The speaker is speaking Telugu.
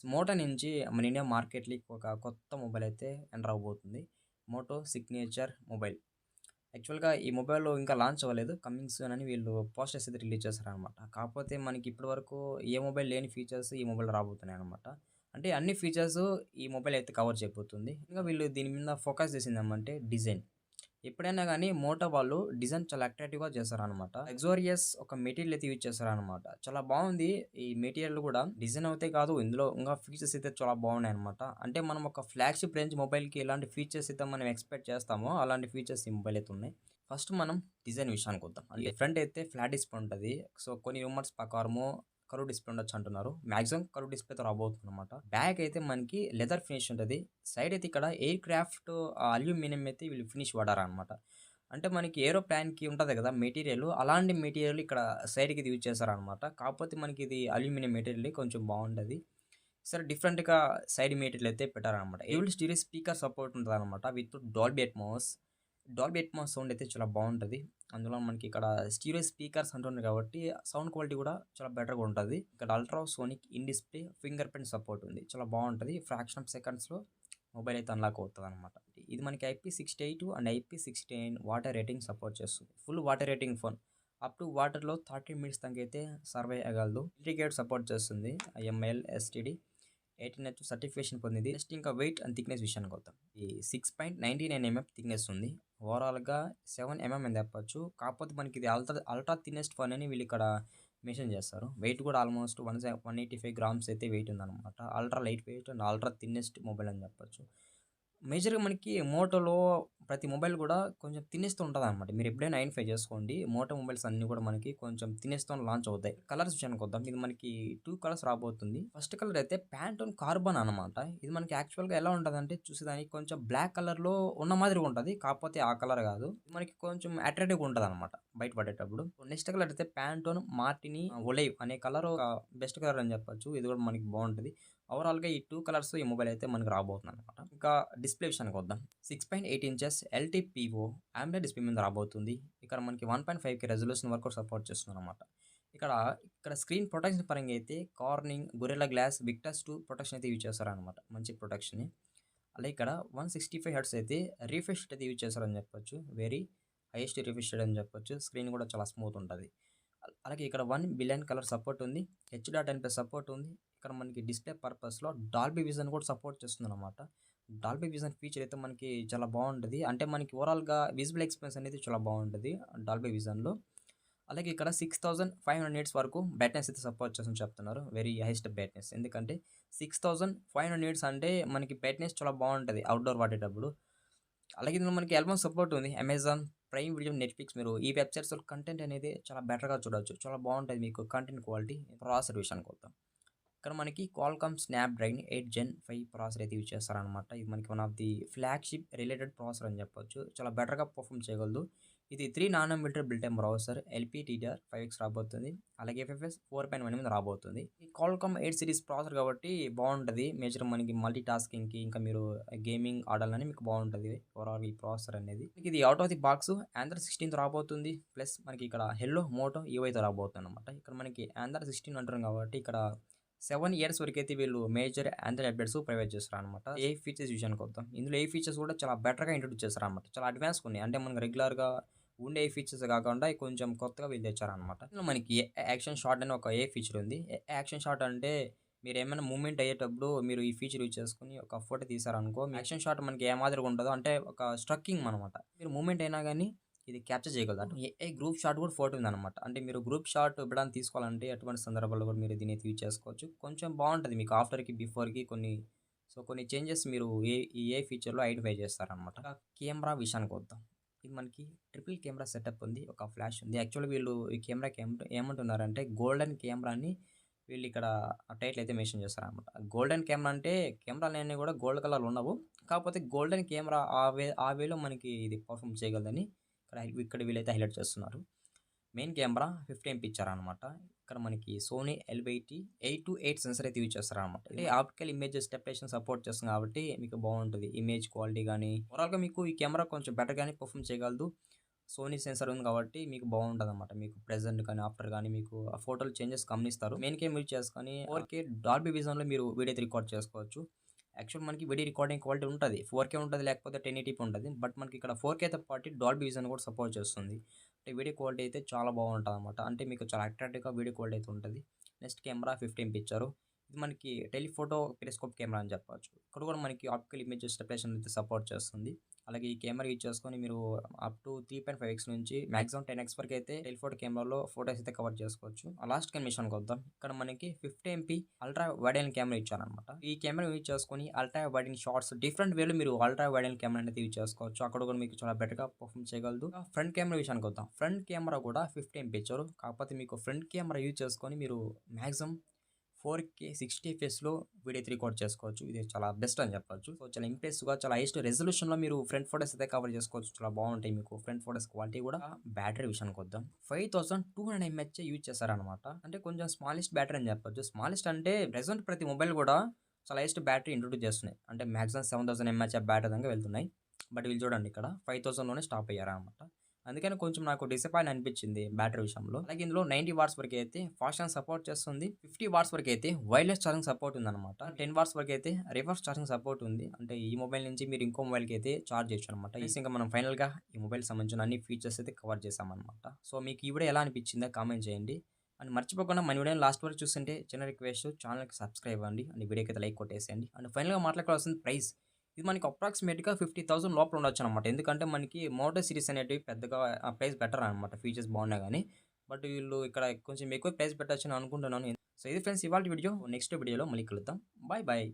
మోటో నుంచి మన ఇండియా మార్కెట్‌లోకి ఒక కొత్త మొబైల్ అయితే ఎంటర్ అవ్వబోతుంది. Moto signature mobile. యాక్చువల్‌గా ఈ మొబైల్ ఇంకా లాంచ్ అవ్వలేదు. కమింగ్ సూన్ అని వీళ్ళు పోస్టర్స్ అయితే రిలీజ్ చేశారనమాట. కాకపోతే మనకి ఇప్పటి వరకు ఏ మొబైల్ లేని ఫీచర్స్ ఈ మొబైల్ రాబోతున్నాయన్నమాట. అంటే అన్ని ఫీచర్స్ ఈ మొబైల్ అయితే కవర్ చేయబోతుంది. ఇంకా వీళ్ళు దీని మీద ఫోకస్ చేసిందేమంటే డిజైన్. ఎప్పుడైనా గాని మోటో వాళ్ళు డిజైన్ చాలా అట్రాక్టివ్‌గా చేశారనమాట. లగ్జూరియస్ ఒక మెటీరియల్ అయితే యూజ్ చేశారనమాట. చాలా బావుంది. ఈ మెటీరియల్ గూడా డిజైన్ ఒకటే కాదు, ఇందులో ఇంగా ఫీచర్స్ అయితే చాలా బాగున్నాయన్నమాట. అంటే మనం ఒక ఫ్లాగ్‌షిప్ రేంజ్ మొబైల్‌కి ఎలాంటి ఫీచర్స్ అయితే మనం ఎక్స్‌పెక్ట్ చేస్తామో, అలాంటి ఫీచర్స్ ఈ మొబైల్ అయితే ఉన్నాయి. ఫస్ట్ మనం డిజైన్ విషయానికొద్దాం. అంటే ఫ్రంట్ అయితే ఫ్లాట్ డిస్ప్లే ఉంటది. సో, కొన్ని రూమర్స్ ప్రకారము కర్వ్ డిస్ప్లే ఉండొచ్చంటున్నారు. మాక్సిమం కర్వ్ డిస్ప్లేతో రాబోతుందనమాట. బ్యాక్ అయితే మనకి లెదర్ ఫినిష్ ఉంటది. సైడ్ అయితే ఇక్కడ ఎయిర్ క్రాఫ్ట్ అల్యూమినియం అయితే వీళ్ళు ఫినిష్ వాడారనమాట. అంటే మనకి ఏరోప్లేన్‌కి ఉంటది గదా మెటీరియల్, అలాంటి మెటీరియల్ ఇక్కడ సైడ్‌కి ఇది యూజ్ చేశారనమాట. కాకపోతే మనకిది అల్యూమినియం మెటీరియల్ కొంచెం బావుంటది. సరే డిఫరెంట్‌గా సైడ్ మెటీరియల్ అయితే పెట్టారనమాట. డ్యూయల్ స్టీరియో స్పీకర్ సపోర్ట్ ఉంటదనమాట. With Dolby Atmos. Dolby Atmos sound అయితే చాలా బావుంటది. అందులో మనకి ఇక్కడ స్టీరియో స్పీకర్స్ అంటున్నారు కాబట్టి సౌండ్ క్వాలిటీ గూడా చాలా బెటర్‌గా ఉంటది. ఇక్కడ ultrasonic in display fingerprint support ఉంది. చాలా బావుంటది. ఫ్రాక్షన్ ఆఫ్ సెకండ్స్‌లో మొబైల్ అయితే అన్‌లాక్ అవుతదనమాట. ఇది మనకి IP68 and IP69 water rating support చేస్తుంది. Full water rating phone. Up to వాటర్‌లో 30 మినిట్స్ దాకా అయితే సర్వైవ్ అవ్వగలదు. ఇంటిగ్రేటెడ్ సపోర్ట్ చేస్తుంది. ఎంఎల్, ఎస్టీడీ 18H సర్టిఫికేషన్ పొందింది. నెక్స్ట్ ఇంకా వెయిట్ అండ్ థిక్‌నెస్ విషయానికొద్దాం. ఈ 6.99 ఎంఎం థిక్‌నెస్ ఉంది. ఓవరాల్‌గా 7 ఎంఎం అని చెప్పొచ్చు. కాకపోతే మనకి ఇది అల్ట్రా థిన్నెస్ట్ ఫోన్ అని వీళ్ళిక్కడ మెన్షన్ చేస్తారు. వెయిట్ కూడా ఆల్మోస్ట్ 185 గ్రామ్స్ అయితే వెయిట్ ఉందన్నమాట. Ultra light weight and ultra thinnest mobile అని చెప్పొచ్చు. మేజర్‌గా మనకి మోటోలో ప్రతి మొబైల్ గూడా కొంచెం తినేస్తూ ఉంటదనమాట. మీరెప్పుడైనా ఐడెంటిఫై చేసుకోండి. మోటో మొబైల్స్ అన్నీ గూడా మనకి కొంచెం తినేస్తోని లాంచ్ అవుతాయి. కలర్స్ విషయానికొద్దాం. ఇది మనకి 2 కలర్స్ రాబోతుంది. ఫస్ట్ కలర్ అయితే ప్యాంటోన్ కార్బన్ అనమాట. ఇది మనకి యాక్చువల్‌గా ఎలా ఉంటదంటే చూసేదానికి కొంచెం బ్లాక్ కలర్‌లో ఉన్న మాదిరిగా ఉంటది. కాకపోతే ఆ కలర్ గాదు. మనకి కొంచెం అట్రాక్టివ్‌గా ఉంటదనమాట బయట పడేటప్పుడు. నెక్స్ట్ కలర్ అయితే ప్యాంటోన్ మార్టిని ఒలైవ్ అనే కలర్ ఒక బెస్ట్ కలర్ అని చెప్పొచ్చు. ఇది గూడా మనకి బావుంటది. ఓవరాల్‌గా ఈ 2 కలర్స్ ఈ మొబైల్ అయితే మనకు రాబోతుందనమాట. ఇంకా డిస్‌ప్లే విషయానికొద్దాం. 6.8 ఇంచెస్ ఎల్‌టిపిఓ ఆమ్లెడ్ డిస్‌ప్లే మీద రాబోతుంది. ఇక్కడ మనకి 1.5K రెజల్యూషన్ వరకు సపోర్ట్ చేస్తుందనమాట. ఇక్కడ, ఇక్కడ స్క్రీన్ ప్రొటెక్షన్ పరంగా అయితే కార్నింగ్, గొరిల్లా గ్లాస్, విక్టర్స్ 2 ప్రొటెక్షన్ అయితే యూజ్ చేశారనమాట. మంచి ప్రొటెక్షనే. అలాగే ఇక్కడ 165 హెర్ట్జ్ అయితే రిఫ్రెష్ అయితే యూజ్ చేశారని చెప్పొచ్చు. వెరీ హైయెస్ట్ రిఫ్రెష్ రేట్ అని చెప్పొచ్చు. స్క్రీన్ కూడా చాలా స్మూత్ ఉంటది. అలాగే ఇక్కడ 1 బిలియన్ కలర్ సపోర్ట్ ఉంది. H.10+ సపోర్ట్ ఉంది. ఇక్కడ మనకి డిస్‌ప్లే పర్పస్‌లో డాల్బీ విజన్ కూడా సపోర్ట్ చేస్తుందనమాట. డాల్బీ విజన్ ఫీచర్ అయితే మనకి చాలా బావుంటది. అంటే మనకి ఓవరాల్‌గా విజిబుల్ ఎక్స్‌పీరియన్స్ అనేది చాలా బావుంటది డాల్బీ విజన్‌లో. అలాగే ఇక్కడ 6500 నిట్స్ వరకు బ్రైట్‌నెస్ అయితే సపోర్ట్ చేస్తుందని చెప్తున్నారు. Very highest brightness. ఎందుకంటే 6500 నిట్స్ అంటే మనకి బ్రైట్‌నెస్ చాలా బావుంటది ఔట్‌డోర్ వాడేటప్పుడు. అలాగే ఇందులో మనకి ఆల్బమ్ సపోర్ట్ ఉంది. అమెజాన్ ప్రైమ్ వీడియో, నెట్‌ఫ్లిక్స్ మీరు ఈ వెబ్‌సైట్స్‌లో కంటెంట్ అనేది చాలా బెటర్‌గా చూడొచ్చు. చాలా బావుంటది మీకు కంటెంట్ క్వాలిటీ. ప్రాసెసర్ విషయానికొద్దాం. ఇక్కడ మనకి క్వాల్కామ్ స్నాప్‌డ్రాగన్ 8 జెన్ 5 ప్రాసెసర్ అయితే యూజ్ చేస్తారనమాట. ఇది మనకి one of the flagship related processor అని చెప్పొచ్చు. చాలా బెటర్‌గా పెర్ఫార్మ్ చేయగలదు. ఇది 3 nanometre built in processor LPDDR 5X రాబోతుంది. అలాగే ఎఫ్ఎఫ్ఎస్ 4.1 మీద రాబోతుంది. ఈ క్వాల్కామ్ 8 సిరీస్ ప్రాసెసర్ కాబట్టి బావుంటది. మేజర్ మనకి మల్టీ టాస్కింగ్‌కి ఇంకా మీరు గేమింగ్ ఆడాలని మీకు బావుంటది. ఓవరాల్ ఈ ప్రాసెసర్ అనేది. ఇది out of the box Android 16తో రాబోతుంది. ప్లస్ మనకి ఇక్కడ హెల్లో మోటో యూఐతో రాబోతుందన్నమాట. ఇక్కడ మనకి ఆండ్రాయిడ్ 16 అంటున్నాం కాబట్టి ఇక్కడ 7 ఇయర్స్ వరకైతే వీళ్ళు మేజర్ ఆండ్రాయిడ్ అప్డేట్స్ ప్రొవైడ్ చేస్తారనమాట. ఏ ఫీచర్స్ విషయానికొద్దాం. ఇందులో ఏ ఫీచర్స్ కూడా చాలా బెటర్‌గా ఇంట్రొడ్యూస్ చేస్తారనమాట. చాలా అడ్వాన్స్‌గా ఉన్నాయి. అంటే మనకు రెగ్యులర్‌గా ఉండే ఫీచర్స్ కాకుండా కొంచెం కొత్తగా వీళ్ళు తెచ్చారనమాట. ఇందులో మనకి యాక్షన్ షాట్ అని ఒక ఫీచర్ ఉంది. యాక్షన్ షాట్ అంటే మీరేమైనా మూవ్‌మెంట్ అయ్యేటప్పుడు మీరు ఈ ఫీచర్ యూజ్ చేసుకొని ఒక ఫోటో తీశారనుకో, యాక్షన్ షాట్ మనకి ఏ మాదిరిగా ఉంటదో అంటే ఒక స్ట్రక్కింగ్ అనమాట. మీరు మూవ్‌మెంట్ అయినా గాని ఇది క్యాప్చర్ చేయగలదు. ఏఐ గ్రూప్ షాట్ కూడా ఫోటో ఉందనమాట. అంటే మీరు గ్రూప్ షాట్ ఎప్పుడైనా తీసుకోవాలంటే అటువంటి సందర్భాల్లో కూడా మీరు దీన్ని యూజ్ చేసుకోవచ్చు. కొంచెం బావుంటది మీకు ఆఫ్టర్‌కి, బిఫోర్‌కి కొన్ని చేంజెస్ మీరు ఈ ఏఐ ఫీచర్‌లో ఐడెంటిఫై చేస్తారనమాట. కెమెరా విషయానికొద్దాం. ఇది మనకి ట్రిపుల్ కెమెరా సెటప్ ఉంది. ఒక ఫ్లాష్ ఉంది. యాక్చువల్‌గా వీళ్ళు ఈ కెమెరాకి ఏమంటున్నారంటే గోల్డెన్ కెమెరా అని వీళ్ళిక్కడ టైటిల్ అయితే మెన్షన్ చేస్తారనమాట. గోల్డెన్ కెమెరా అంటే కెమెరాలన్నీ కూడా గోల్డ్ కలర్‌లో ఉండవు. కాకపోతే గోల్డెన్ కెమెరా ఆ వేలో మనకి ఇది పెర్ఫార్మ్ చేయగలదని ఇక్కడ వీళ్ళైతే హైలైట్ చేస్తున్నారు. మెయిన్ కెమెరా 50 ఎంపీ ఇచ్చారనమాట. ఇక్కడ మనకి సోనీ ఎల్80 8-8 సెన్సార్ అయితే యూజ్ చేస్తారనమాట. అంటే ఆప్టికల్ ఇమేజ్ స్టెబిలైజేషన్ సపోర్ట్ చేస్తుంది కాబట్టి మీకు బావుంటది. ఇమేజ్ క్వాలిటీ గాని ఓవరాల్‌గా మీకు ఈ కెమెరా కొంచెం బెటర్‌గానే పెర్ఫార్మ్ చేయగలదు. సోనీ సెన్సార్ ఉంది కాబట్టి మీకు బాగుంటుందన్నమాట. మీకు ప్రెజెంట్ కానీ, ఆఫ్టర్ కానీ మీకు ఆ ఫోటోలు చేంజెస్ గమనిస్తారు. మెయిన్ కెమెరా యూజ్ చేసుకొని 4K డాల్బీ విజన్‌లో మీరు వీడియో అయితే రికార్డ్ చేసుకోవచ్చు. యాక్చువల్ మనకి వీడియో రికార్డింగ్ క్వాలిటీ ఉంటది. 4K ఉంటది, లేకపోతే 1080p ఉంటది. బట్ మనకి ఇక్కడ 4Kతో పాటు డాల్బీ విజన్ కూడా సపోర్ట్ చేస్తుంది. అంటే వీడియో క్వాలిటీ అయితే చాలా బాగుంటదన్నమాట. అంటే మీకు చాలా అట్రాక్టివ్‌గా వీడియో క్వాలిటీ అయితే ఉంటది. నెక్స్ట్ కెమెరా 50 ఎంపీ ఇచ్చారు. ఇది మనకి టెలిఫోటో పెరిస్కోప్ కెమెరా అని చెప్పొచ్చు. ఇక్కడ కూడా మనకి ఆప్టికల్ ఇమేజ్ స్టెబిలైజేషన్ అయితే సపోర్ట్ చేస్తుంది. అలాగే ఈ కెమెరా యూజ్ చేసుకొని మీరు అప్ టు 3.5x నుంచి మాక్సిమం 10x వరకు అయితే టెలిఫోటో కెమెరాలో ఫోటోస్ అయితే కవర్ చేసుకోవచ్చు. లాస్ట్ విషయానికి వద్దాం. ఇక్కడ మనకి 50 MP ultra wide angle camera ఇచ్చారనమాట. ఈ కెమెరా యూజ్ చేసుకొని ultra wide angle shots different వేలో మీరు అల్ట్రా వైడ్ యాంగిల్ కెమెరా అనేది యూజ్ చేసుకోవచ్చు. అక్కడ కూడా మీకు చాలా బెటర్‌గా పర్ఫార్మ్ చేయగలదు. ఫ్రంట్ కెమెరా విషయానికి వద్దాం. ఫ్రంట్ కెమెరా కూడా 50 ఎంపీ ఇచ్చారు. కాకపోతే మీకు ఫ్రంట్ కెమెరా యూజ్ చేసుకొని మీరు మాక్సిమం 4K 60 ఎఫ్‌పిఎస్‌లో వీడియో అయితే రికార్డ్ చేసుకోవచ్చు. ఇది చాలా బెస్ట్ అని చెప్పొచ్చు. సో, చాలా ఇంప్రెసివ్‌గా చాలా హైయెస్ట్ రెజల్యూషన్‌లో మీరు ఫ్రంట్ ఫోటోస్ అయితే కవర్ చేసుకోవచ్చు. చాలా బాగుంటాయి మీకు ఫ్రంట్ ఫోటోస్ క్వాలిటీ కూడా. బ్యాటరీ విషయానికొద్దాం. 5200 ఎంహెచ్ యూజ్ చేశారనమాట. అంటే కొంచెం స్మాలెస్ట్ బ్యాటరీ అని చెప్పొచ్చు. స్మాలెస్ట్ అంటే ప్రెజెంట్ ప్రతి మొబైల్ కూడా చాలా హైయెస్ట్ బ్యాటరీ ఇంట్రొడ్యూస్ చేస్తున్నాయి. అంటే మాక్సిమం 7000 ఎంహెచ్ బ్యాటరీ దాకా వెళ్తున్నాయి. బట్ వీళ్ళు చూడండి ఇక్కడ 5000లోనే స్టాప్ అయ్యారనమాట. అందుకని కొంచెం నాకు డిసప్పాయింట్ అనిపించింది బ్యాటరీ విషయంలో. అలాగే ఇందులో 90 వాట్స్ వరకు అయితే ఫాస్ట్ ఛార్జింగ్ సపోర్ట్ చేస్తుంది. 50 వాట్స్ వరకు అయితే వైర్లెస్ ఛార్జింగ్ సపోర్ట్ ఉందన్నమాట. 10 వాట్స్ వరకు అయితే రివర్స్ ఛార్జింగ్ సపోర్ట్ ఉంది. అంటే ఈ మొబైల్ నుంచి మీరు ఇంకో మొబైల్‌కి అయితే చార్జ్ చేయొచ్చు అనమాట. ఇంకా మనం ఫైనల్‌గా ఈ మొబైల్‌కి సంబంధించిన అన్ని ఫీచర్స్ అయితే కవర్ చేసామన్నమాట. సో, మీకు ఈ వీడియో ఎలా అనిపించిందో కామెంట్ చేయండి. అండ్ మర్చిపోకుండా మన వీడియోని లాస్ట్ వరకు చూస్తుంటే చిన్న రిక్వెస్ట్, ఛానల్‌కి సబ్స్క్రైబ్ అవ్వండి. అండ్ వీడియోకి అయితే లైక్ కొట్టేసేయండి. అండ్ ఫైనల్‌గా మాట్లాడుకోవాల్సిన ప్రైస్. ఇది మనకి అప్రాక్సిమేట్‌గా 50,000 లోపల ఉండొచ్చనమాట. ఎందుకంటే మనకి మోటో సిరీస్ అనేటివి పెద్దగా ప్రైస్ బెటరనమాట. ఫీచర్స్ బాగున్నా గానీ. బట్ వీళ్ళు ఇక్కడ కొంచెం ఎక్కువ ప్రైస్ పెట్టొచ్చని అనుకుంటున్నాను. సో, ఇది ఫ్రెండ్స్ ఇవాల్టి వీడియో. నెక్స్ట్ వీడియోలో మళ్ళీ కలుద్దాం. Bye bye.